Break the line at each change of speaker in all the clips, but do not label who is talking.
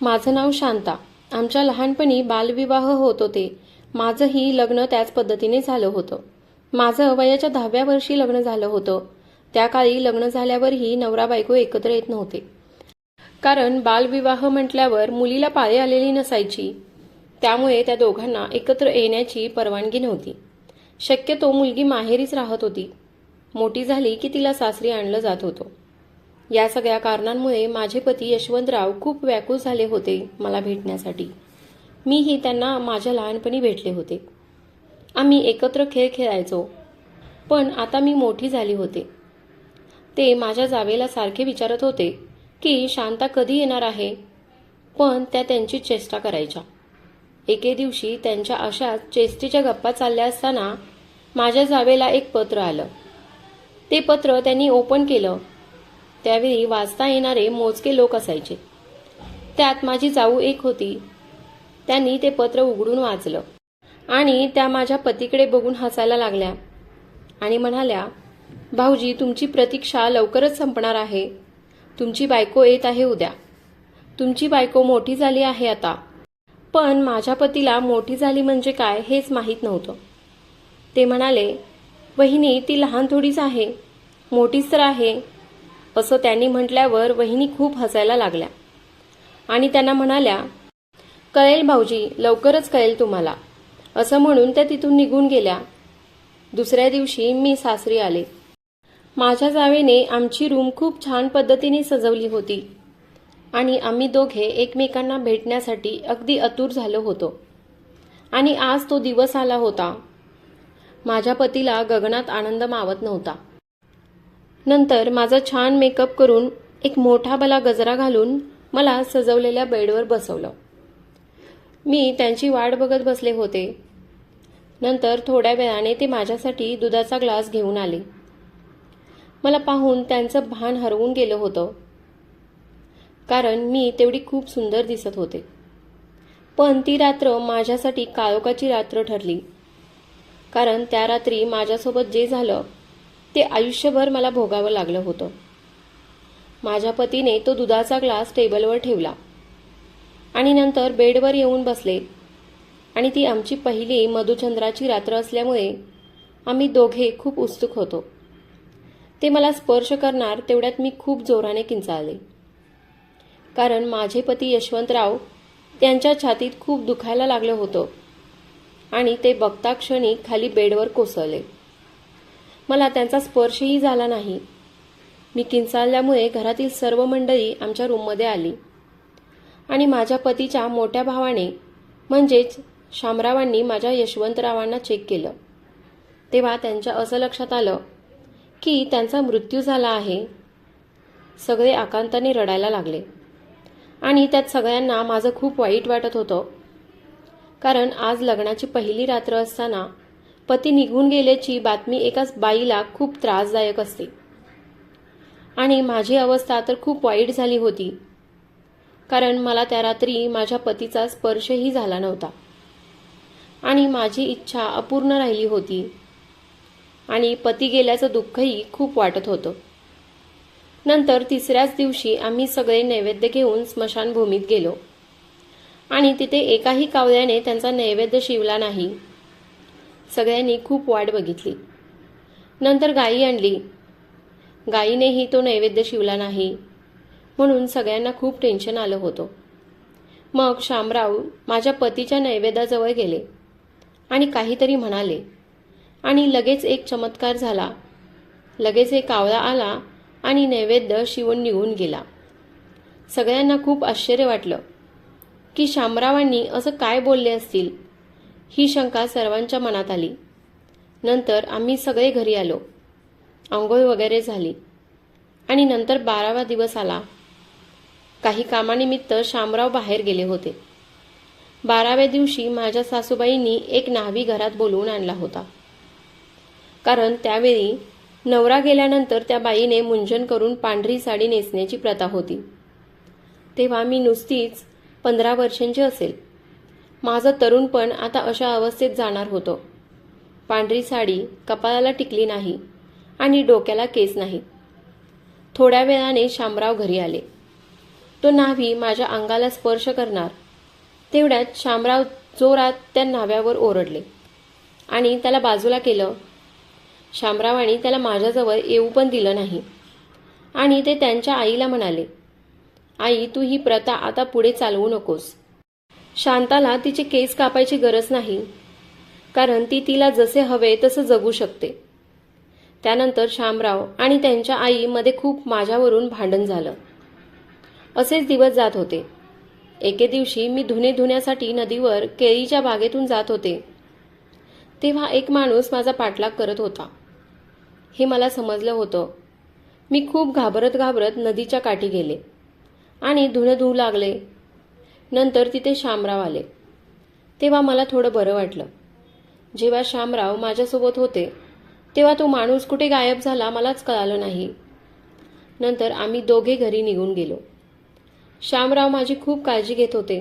माझं नाव शांता. आमच्या लहानपणी बालविवाह होत होते. माझंही लग्न त्याच पद्धतीने झालं होतं. माझं वयाच्या 10व्या वर्षी लग्न झालं होतं. त्या काळी लग्न झाल्यावरही नवरा बायको एकत्र येत नव्हते. कारण बालविवाह म्हटल्यावर मुलीला पाळी आलेली नसायची. त्यामुळे त्या दोघांना एकत्र येण्याची परवानगी नव्हती. शक्यतो मुलगी माहेरीच राहत होती. मोठी झाली की तिला सासरी आणलं जात होतं. या सगळ्या कारणांमुळे माझे पती यशवंतराव खूप व्याकुळ झाले होते मला भेटण्यासाठी. मीही त्यांना माझ्या लहानपणी भेटले होते. आम्ही एकत्र खेळ खेळायचो. पण आता मी मोठी झाली होते. ते माझ्या जावेला सारखे विचारत होते की शांता कधी येणार आहे, पण त्या त्यांची चेष्टा करायच्या. एके दिवशी त्यांच्या अशाच चेष्टेच्या गप्पा चालल्या असताना माझ्या जावेला एक पत्र आलं. ते पत्र त्यांनी ओपन केलं. त्यावेळी वाचता येणारे मोजके लोक असायचे. त्यात माझी जाऊ एक होती. त्यांनी ते पत्र उघडून वाचलं आणि त्या माझ्या पतीकडे बघून हसायला लागल्या आणि म्हणाल्या, भाऊजी, तुमची प्रतीक्षा लवकरच संपणार आहे. तुमची बायको येत आहे उद्या. तुमची बायको मोठी झाली आहे आता. पण माझ्या पतीला मोठी झाली म्हणजे काय हेच माहीत नव्हतं. ते म्हणाले, वहिनी, ती लहान थोडीच आहे, मोठीच तर आहे. असं त्यांनी म्हटल्यावर वहिनी खूप हसायला लागल्या आणि त्यांना म्हणाल्या, कळेल भाऊजी, लवकरच कळेल तुम्हाला. असं म्हणून त्या तिथून निघून गेल्या. दुसऱ्या दिवशी मी सासरी आले. माझ्या जावेने आमची रूम खूप छान पद्धतीने सजवली होती आणि आम्ही दोघे एकमेकांना भेटण्यासाठी अगदी आतुर झालो होतो. आणि आज तो दिवस आला होता. माझ्या पतीला गगनात आनंद मावत नव्हता. नंतर माझा छान मेकअप करून एक मोठा भला गजरा घालून मला सजवलेल्या बेडवर बसवलं. मी त्यांची वाट बघत बसले होते. नंतर थोड्या वेळाने ते माझ्यासाठी दुधाचा ग्लास घेऊन आले. मला पाहून त्यांचं भान हरवून गेलं होतं, कारण मी तेवढी खूप सुंदर दिसत होते. पण ती रात्र माझ्यासाठी काळोखाची रात्र ठरली. कारण त्या रात्री माझ्यासोबत जे झालं ते आयुष्यभर मला भोगावं लागलं होतं. माझ्या पतीने तो दुधाचा ग्लास टेबलवर ठेवला आणि नंतर बेडवर येऊन बसले. आणि ती आमची पहिली मधुचंद्राची रात्र असल्यामुळे आम्ही दोघे खूप उत्सुक होतो. ते मला स्पर्श करणार तेवढ्यात मी खूप जोराने किंचाळले. कारण माझे पती यशवंतराव त्यांच्या छातीत खूप दुखायला लागलं होतं आणि ते बघता क्षणी खाली बेडवर कोसळले. मला त्यांचा स्पर्शही झाला नाही. मी किंचाळल्यामुळे घरातील सर्व मंडळी आमच्या रूममध्ये आली आणि माझ्या पतीच्या मोठ्या भावाने म्हणजेच शामरावांनी माझ्या यशवंतरावांना चेक केलं. तेव्हा त्यांच्या असं लक्षात आलं की त्यांचा मृत्यू झाला आहे. सगळे आकांताने रडायला लागले आणि त्यात सगळ्यांना माझं खूप वाईट वाटत होतं. कारण आज लग्नाची पहिली रात्र असताना पती निघून गेल्याची बातमी एकाच बाईला खूप त्रासदायक असते. आणि माझी अवस्था तर खूप वाईट झाली होती. कारण मला त्या रात्री माझ्या पतीचा स्पर्शही झाला नव्हता आणि माझी इच्छा अपूर्ण राहिली होती आणि पती गेल्याचं दुःखही खूप वाटत होतं. नंतर तिसऱ्याच दिवशी आम्ही सगळे नैवेद्य घेऊन स्मशानभूमीत गेलो आणि तिथे एकाही कावळ्याने त्यांचा नैवेद्य शिवला नाही. सगळ्यांनी खूप वाट बघितली. नंतर गाई आणली. गाईनेही तो नैवेद्य शिवला नाही, म्हणून सगळ्यांना खूप टेन्शन आलं होतं. मग शामराव माझ्या पतीच्या नैवेद्याजवळ गेले आणि काहीतरी म्हणाले आणि लगेच एक चमत्कार झाला. लगेच एक कावळा आला आणि नैवेद्य शिवून निघून गेला. सगळ्यांना खूप आश्चर्य वाटलं की शामरावांनी असं काय बोलले असतील. ही शंका सर्वांच्या मनात आली. नंतर आम्ही सगळे घरी आलो. आंघोळ वगैरे झाली आणि नंतर 12वा दिवस आला. काही कामानिमित्त शामराव बाहेर गेले होते. 12व्या दिवशी माझ्या सासूबाईंनी एक न्हावी घरात बोलवून आणला होता. कारण त्यावेळी नवरा गेल्यानंतर त्या बाईने मुंजन करून पांढरी साडी नेसण्याची प्रथा होती. तेव्हा मी नुसतीच 15 वर्षांची असेल. माझं तरुणपण आता अशा अवस्थेत जाणार होतं. पांढरी साडी कपाळाला टिकली नाही आणि डोक्याला केस नाहीत. थोड्या वेळाने शामराव घरी आले. तो न्हावी माझ्या अंगाला स्पर्श करणार तेवढ्यात शामराव जोरात त्या न्हाव्यावर ओरडले आणि त्याला बाजूला केलं. शामरावांनी त्याला माझ्याजवळ येऊ पण दिलं नाही आणि ते त्यांच्या आईला म्हणाले, आई, तू ही प्रथा आता पुढे चालवू नकोस. शांताला तिचे केस कापायची गरज नाही, कारण ती तिला जसे हवे तसं जगू शकते. त्यानंतर शामराव आणि त्यांच्या आईमध्ये खूप माझ्यावरून भांडण झालं. असेच दिवस जात होते. एके दिवशी मी धुणे धुण्यासाठी नदीवर केळीच्या बागेतून जात होते, तेव्हा एक माणूस माझा पाठलाग करत होता. हे मला समजलं होतं. मी खूप घाबरत घाबरत नदीच्या काठी गेले आणि धुणं धुवू लागले. नंतर तिथे शामराव आले. तेव्हा मला थोडं बरं वाटलं. जेव्हा शामराव माझ्यासोबत होते तेव्हा तो माणूस कुठे गायब झाला मलाच कळालं नाही. नंतर आम्ही दोघे घरी निघून गेलो. शामराव माझी खूप काळजी घेत होते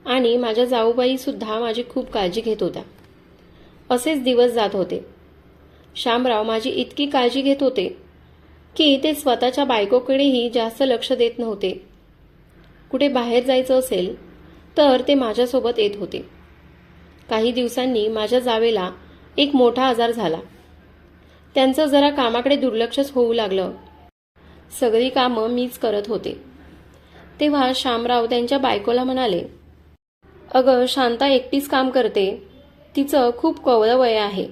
आणि माझ्या जाऊबाई सुद्धा माझी खूप काळजी घेत होत्या. असेच दिवस जात होते. शामराव माझी इतकी काळजी घेत होते की ते स्वतःच्या बायकोकडेही जास्त लक्ष देत नव्हते. कुठे बाहेर जायचं असेल तर ते माझ्यासोबत येत होते. काही दिवसांनी माझ्या जावेला एक मोठा आजार झाला. त्यांचं जरा कामाकडे दुर्लक्षच होऊ लागलं. सगळी कामं मीच करत होते. तेव्हा शामराव त्यांच्या बायकोला म्हणाले, अगं, शांता एकटीच काम करते. तिचं खूप कोवळं वय आहे.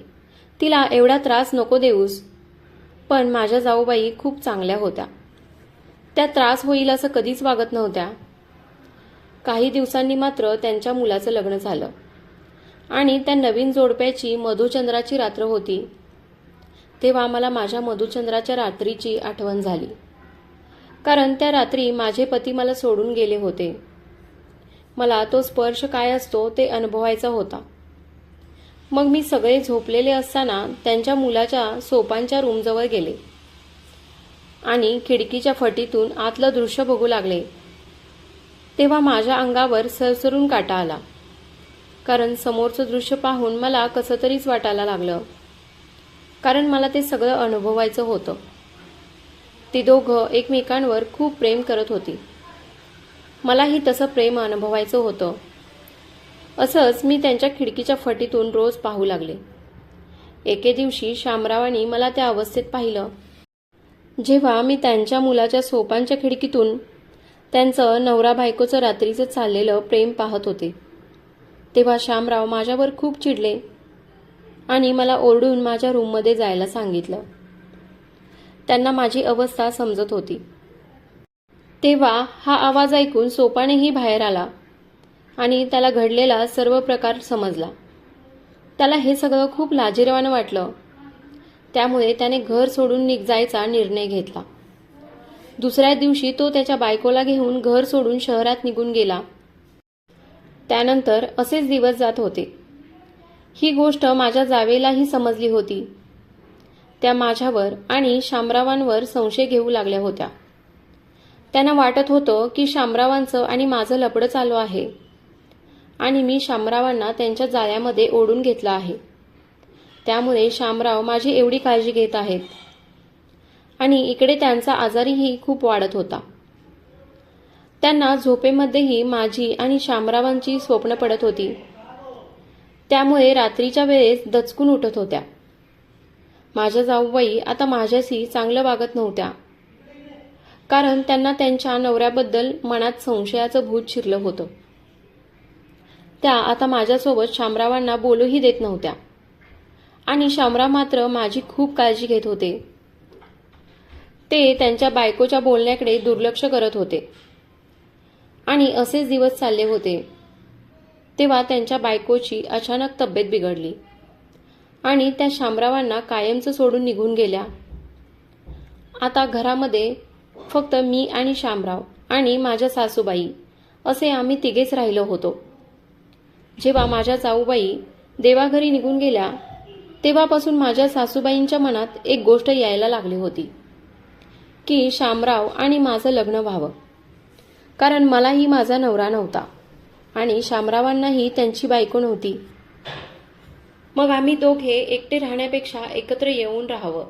तिला एवढा त्रास नको देऊस. पण माझ्या जाऊबाई खूप चांगल्या होत्या. त्या त्रास होईल असं कधीच वागत नव्हत्या. काही दिवसांनी मात्र त्यांच्या मुलाचं लग्न झालं आणि त्या नवीन जोडप्याची मधुचंद्राची रात्र होती. तेव्हा मला माझ्या मधुचंद्राच्या रात्रीची आठवण झाली, कारण त्या रात्री माझे पती मला सोडून गेले होते. मला तो स्पर्श काय असतो ते अनुभवायचा होता. मग मी सगळे झोपलेले असताना त्यांच्या मुलाच्या सोपांच्या रूमजवळ गेले आणि खिडकीच्या फटीतून आतलं दृश्य बघू लागले. तेव्हा माझ्या अंगावर सरसरून काटा आला, कारण समोरचं दृश्य पाहून मला कसं तरीच वाटायला लागलं, कारण मला ते सगळं अनुभवायचं होतं. ती दोघं एकमेकांवर खूप प्रेम करत होती. मलाही तसं प्रेम अनुभवायचं होतं. असंच मी त्यांच्या खिडकीच्या फटीतून रोज पाहू लागले. एके दिवशी शामरावांनी मला त्या अवस्थेत पाहिलं, जेव्हा मी त्यांच्या मुलाच्या सोपांच्या खिडकीतून त्यांचं नवरा बायकोचं रात्रीचं चाललेलं प्रेम पाहत होते. तेव्हा शामराव माझ्यावर खूप चिडले आणि मला ओरडून माझ्या रूममध्ये जायला सांगितलं. त्यांना माझी अवस्था समजत होती. तेव्हा हा आवाज ऐकून सोपानेही बाहेर आला आणि त्याला घडलेला सर्व प्रकार समजला. त्याला हे सगळं खूप लाजिरवाणं वाटलं. त्यामुळे त्याने घर सोडून जायचा निर्णय घेतला. दुसऱ्या दिवशी तो त्याच्या बायकोला घेऊन घर सोडून शहरात निघून गेला. त्यानंतर असेच दिवस जात होते. ही गोष्ट माझ्या जावेलाही समजली होती. त्या माझ्यावर आणि शामरावांवर संशय घेऊ लागल्या होत्या. त्यांना वाटत होतं की शामरावांचं आणि माझं लफडं चालू आहे आणि मी शामरावांना त्यांच्या जाळ्यामध्ये ओढून घेतलं आहे. त्यामुळे शामराव माझी एवढी काळजी घेत आहेत आणि इकडे त्यांचा आजारही खूप वाढत होता. त्यांना झोपेमध्येही माझी आणि शामरावांची स्वप्न पडत होती. त्यामुळे रात्रीच्या वेळेस दचकून उठत होत्या. माझ्या जाऊबाई आता माझ्याशी चांगलं वागत नव्हत्या, कारण त्यांना त्यांच्या नवऱ्याबद्दल मनात संशयाचं भूत शिरलं होतं. त्या आता माझ्यासोबत शामरावांना बोलूही देत नव्हत्या आणि शामराव मात्र माझी खूप काळजी घेत होते. ते त्यांच्या बायकोच्या बोलण्याकडे दुर्लक्ष करत होते आणि असेच दिवस चालले होते. तेव्हा त्यांच्या बायकोची अचानक तब्येत बिघडली आणि त्या शामरावांना कायमचं सोडून निघून गेल्या. आता घरामध्ये फक्त मी आणि शामराव आणि माझ्या सासूबाई असे आम्ही तिघेच राहिलो होतो. जेव्हा माझ्या जाऊबाई देवाघरी निघून गेल्या तेव्हापासून माझ्या सासूबाईंच्या मनात एक गोष्ट यायला लागली होती की शामराव आणि माझं लग्न व्हावं, कारण मलाही माझा नवरा नव्हता आणि शामरावांनाही त्यांची बायको नव्हती. मग आम्ही दोघे एकटे राहण्यापेक्षा एकत्र येऊन राहावं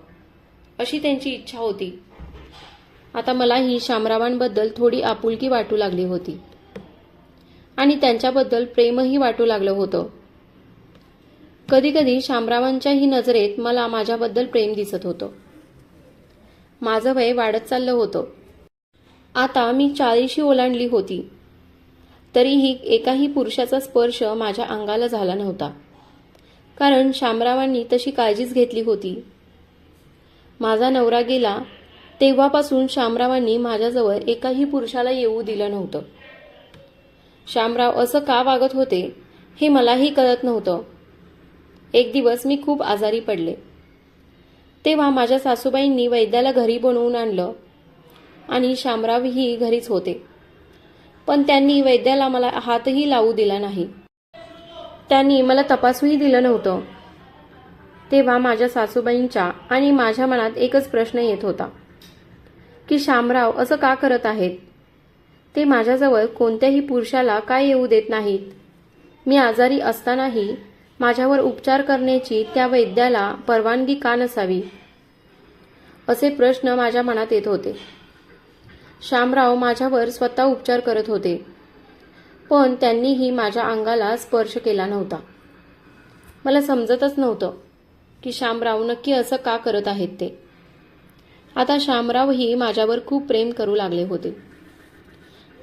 अशी त्यांची इच्छा होती. आता मलाही शामरावांबद्दल थोडी आपुलकी वाटू लागली होती आणि त्यांच्याबद्दल प्रेमही वाटू लागलं होतं. कधीकधी शामरावांच्याही नजरेत मला माझ्याबद्दल प्रेम दिसत होतं. माझं वय वाढत चाललं होतं. आता मी 40शी ओलांडली होती. तरीही एकाही पुरुषाचा स्पर्श माझ्या अंगाला झाला नव्हता, कारण शामरावांनी तशी काळजीच घेतली होती. माझा नवरा गेला तेव्हापासून शामरावांनी माझ्याजवळ एकाही पुरुषाला येऊ दिलं नव्हतं. शामराव असं का वागत होते हे मलाही कळत नव्हतं. एक दिवस मी खूप आजारी पडले. तेव्हा माझ्या सासूबाईंनी वैद्याला घरी बोलवून आणलं आणि शामरावही घरीच होते. पण त्यांनी वैद्याला मला हातही लावू दिला नाही. त्यांनी मला तपासूही दिलं नव्हतं. तेव्हा माझ्या सासूबाईंच्या आणि माझ्या मनात एकच प्रश्न येत होता की शामराव असं का करत आहेत. ते माझ्याजवळ कोणत्याही पुरुषाला काय येऊ देत नाहीत. मी आजारी असतानाही माझ्यावर उपचार करण्याची त्या वैद्याला परवानगी का नसावी, असे प्रश्न माझ्या मनात येत होते. शामराव माझ्यावर स्वतः उपचार करत होते, पण त्यांनीही माझ्या अंगाला स्पर्श केला नव्हता. मला समजतच नव्हतं की शामराव नक्की असं का करत आहेत ते. आता शामरावही माझ्यावर खूप प्रेम करू लागले होते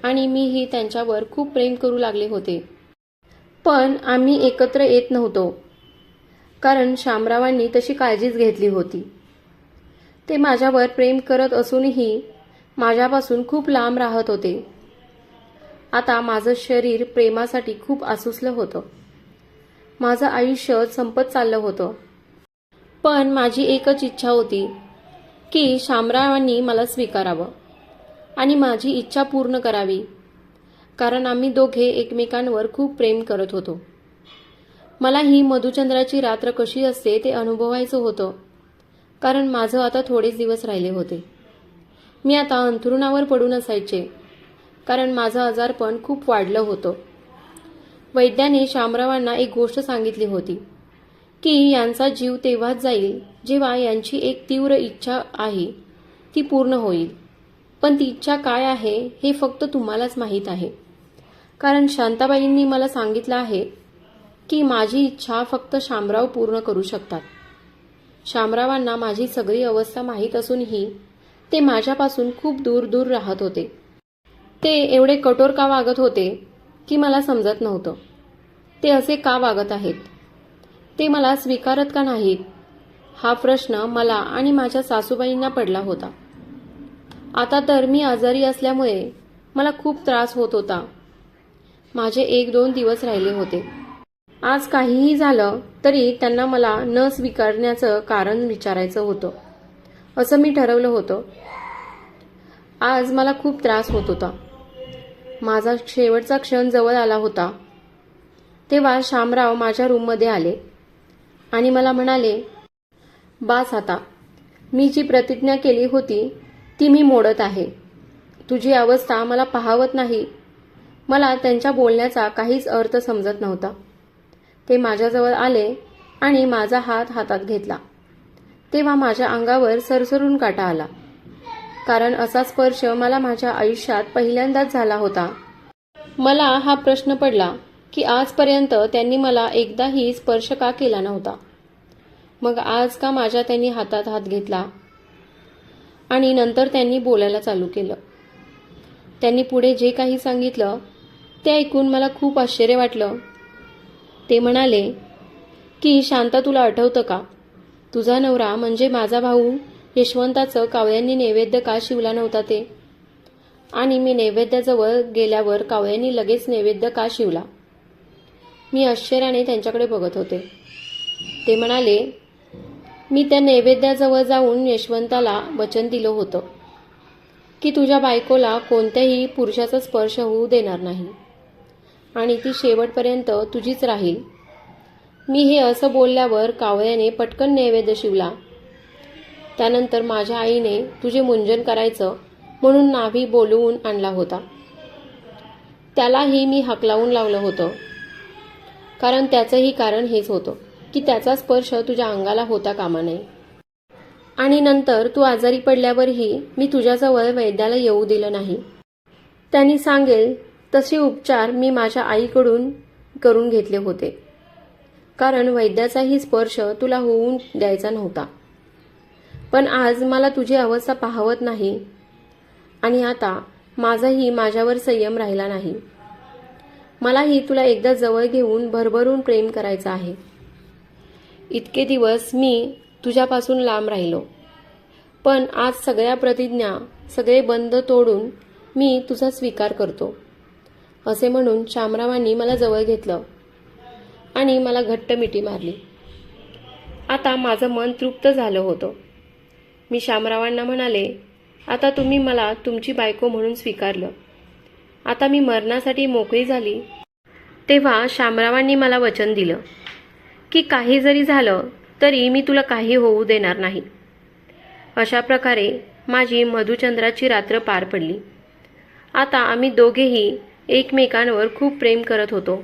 आणि मीही त्यांच्यावर खूप प्रेम करू लागले होते. पण आम्ही एकत्र येत नव्हतो, कारण शामरावांनी तशी काळजीच घेतली होती. ते माझ्यावर प्रेम करत असूनही माझ्यापासून खूप लांब राहत होते. आता माझं शरीर प्रेमासाठी खूप आसुसलं होतं. माझं आयुष्य संपत चाललं होतं. पण माझी एकच इच्छा होती की शामरावांनी मला स्वीकारावं आणि माझी इच्छा पूर्ण करावी, कारण आम्ही दोघे एकमेकांवर खूप प्रेम करत होतो. मला ही मधुचंद्राची रात्र कशी असते ते अनुभवायचं होतं, कारण माझं आता थोडेच दिवस राहिले होते. मी आता अंथरुणावर पडून असायचे, कारण माझं आजारपण खूप वाढलं होतं. वैद्याने शामरावांना एक गोष्ट सांगितली होती की यांचा जीव तेव्हाच जाईल जेव्हा यांची एक तीव्र इच्छा आहे ती पूर्ण होईल. पण ती इच्छा काय आहे हे फक्त तुम्हालाच माहीत आहे, कारण शांताबाईंनी मला सांगितलं आहे की माझी इच्छा फक्त शामराव पूर्ण करू शकतात. शामरावांना माझी सगळी अवस्था माहीत असूनही ते माझ्यापासून खूप दूर दूर राहत होते. ते एवढे कठोर का वागत होते की मला समजत नव्हतं. ते असे का वागत आहेत, ते मला स्वीकारत का नाहीत, हा प्रश्न मला आणि माझ्या सासूबाईंना पडला होता. आता तर मी आजारी असल्यामुळे मला खूप त्रास होत होता. माझे 1-2 दिवस राहिले होते. आज काहीही झालं तरी त्यांना मला न स्वीकारण्याचं कारण विचारायचं होतं, असं मी ठरवलं होतं. आज मला खूप त्रास होत होता. माझा शेवटचा क्षण जवळ आला होता. तेव्हा शामराव माझ्या रूममध्ये आले आणि मला म्हणाले, बास आता, मी जी प्रतिज्ञा केली होती ती मी मोडत आहे. तुझी अवस्था मला पाहवत नाही. मला त्यांच्या बोलण्याचा काहीच अर्थ समजत नव्हता. ते माझ्याजवळ आले आणि माझा हात हातात घेतला. तेव्हा माझ्या अंगावर सरसरून काटा आला, कारण असा स्पर्श मला माझ्या आयुष्यात पहिल्यांदाच झाला होता. मला हा प्रश्न पडला की आजपर्यंत त्यांनी मला एकदाही स्पर्श का केला नव्हता. मग आज का माझ्या त्यांनी हातात हात घेतला. आणि नंतर त्यांनी बोलायला चालू केलं. त्यांनी पुढे जे काही सांगितलं ते ऐकून मला खूप आश्चर्य वाटलं. ते म्हणाले की शांता, तुला आठवतं का, तुझा नवरा म्हणजे माझा भाऊ यशवंताचं कावळ्यांनी नैवेद्य का शिवला नव्हता ते, आणि मी नैवेद्याजवळ गेल्यावर कावळ्यांनी लगेच नैवेद्य का शिवला. मी आश्चर्याने त्यांच्याकडे बघत होते. ते म्हणाले, मी त्या नैवेद्याजवळ जाऊन यशवंताला वचन दिलं होतं की तुझ्या बायकोला कोणत्याही पुरुषाचा स्पर्श होऊ देणार नाही आणि ती शेवटपर्यंत तुझीच राहील. मी हे असं बोलल्यावर कावळ्याने पटकन नैवेद्य शिवला. त्यानंतर माझ्या आईने तुझे मुंजन करायचं म्हणून नाभी बोलवून आणला होता. त्यालाही मी हाकलावून लावलं होतं, कारण त्याचंही कारण हेच होतं की त्याचा स्पर्श तुझ्या अंगाला होता कामा नये. आणि नंतर तू आजारी पडल्यावरही मी तुझ्याजवळ वैद्याला येऊ दिलं नाही. त्यांनी सांगेल तसे उपचार मी माझ्या आईकडून करून घेतले होते, कारण वैद्याचाही स्पर्श तुला होऊन द्यायचा नव्हता. पण आज मला तुझी अवस्था पाहवत नाही आणि आता माझाही माझ्यावर संयम राहिला नाही. मलाही तुला एकदा जवळ घेऊन भरभरून प्रेम करायचं आहे. इतके दिवस मी तुझ्यापासून लांब राहिलो, पण आज सगळ्या प्रतिज्ञा, सगळे बंध तोडून मी तुझा स्वीकार करतो, असे म्हणून शामरावांनी मला जवळ घेतलं आणि मला घट्ट मिठी मारली. आता माझं मन तृप्त झालं होतं. मी शामरावांना म्हणाले, आता तुम्ही मला तुमची बायको म्हणून स्वीकारलं. आता मी मरणासाठी मोकळी झाली. तेव्हा शामरावांनी मला वचन दिलं की काही जरी झालं तरी मी तुला काही होऊ देणार नाही. अशा प्रकारे माझी मधुचंद्राची रात्र पार पडली. आता आम्ही दोघेही एकमेकांवर खूप प्रेम करत होतो.